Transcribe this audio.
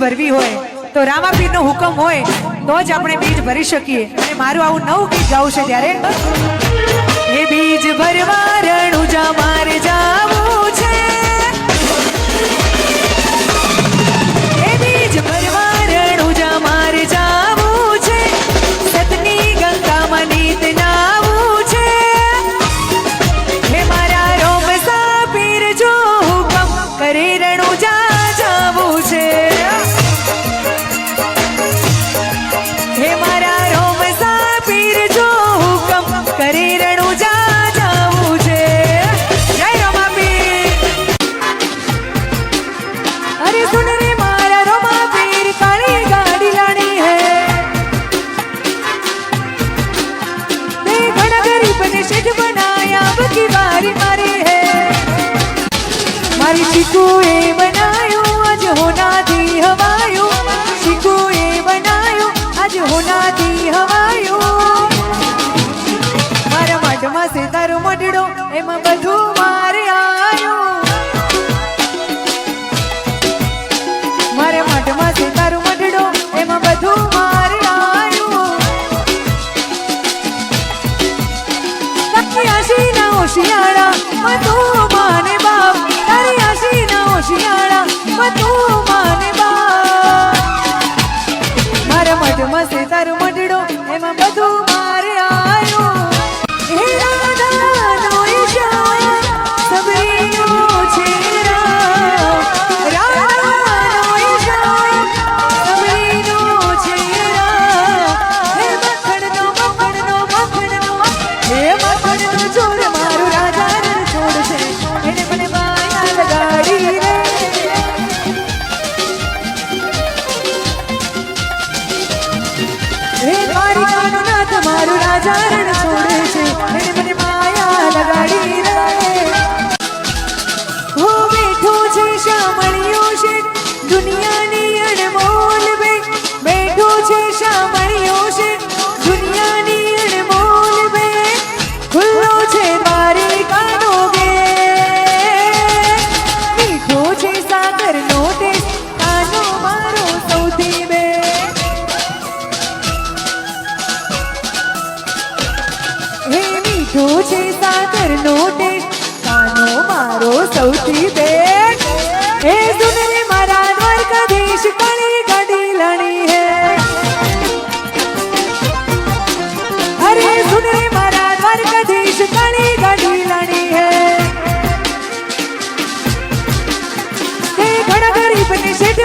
ભરવી હોય તો રામાપીરનો હુકમ હોય તો જ આપણે બીજ ભરી શકીએ. અને મારું આવું નવું ગીત ગાવું છે ત્યારે એ બીજ ભરવા રણુજા મારે જાવું છે, એ બીજ ભરવા રણુજા મારે જાવું છે, સતની ગંગામાં નીત નાવું છે, હે મારા રોમ સાપીર જો હુકમ કરે રણુજા જાવું છે, હે મારા રોમ સાપીર જો હુકમ કરે રણુજા જાવું છે. જય રોમાપીર. અરે સુન રે મારા રોમાપીર કાળી ગાડી લાણી હે, તે ઘણા ગરીબ ને શેઠ બનાયા બકી વારી મારી હે, મારી ચીકુ એ બનાયું આજ હોનાથી હવાયું, ચીકુ એ બનાયું આજ હોનાથી હવાયું, મારા માટમાં છે તારો મઢડો એમાં બધું મારે આયું, મારા માટમાં છે તારો મઢડો એમાં બધું મારે આયું, તારી આશી ના હોશિયાળા તું માને બાપ, તારી આશી ના હોશિયાળા તું માને બાપ, મારા મઢમાં છે તારો મઢડો એમાં બધું મારે આયું, હે રાધાનો ઈશાન સબરીનો છેરા, રાધાનો ઈશાન સબરીનો છેરા, હે મખણનો હે મખણનો ચોર મારું રાજા રણ છોડ છે, એને મને માયા લગાડી રે, હે દ્વારિકાનો નાથ મારું રાજા રણ છોડે છે, એને મને માયા લગાડી રે, હો બેઠો છે શામળિયો છે દુનિયાની અણમોલ બેટ, બેઠો છે શામળિયો છે દુનિયાની અણમોલ બેટ, ખુલ્લો છે દ્વારિકાનો ગેટ, મીઠો છે સાગરનો ટેસ્ટ કાનો મારો સૌથી બેટ, હે મીઠો છે સાગરનો ટેસ્ટ કાનો મારો સૌથી બેટ, હે સુન રે મારા દ્વારકાધીશ કાળી ગાડી લાણી હે, અરે સુન રે મારા દ્વારકાધીશ કાળી ગાડી લાણી હે, તે ઘણા ગરીબ ને શેઠ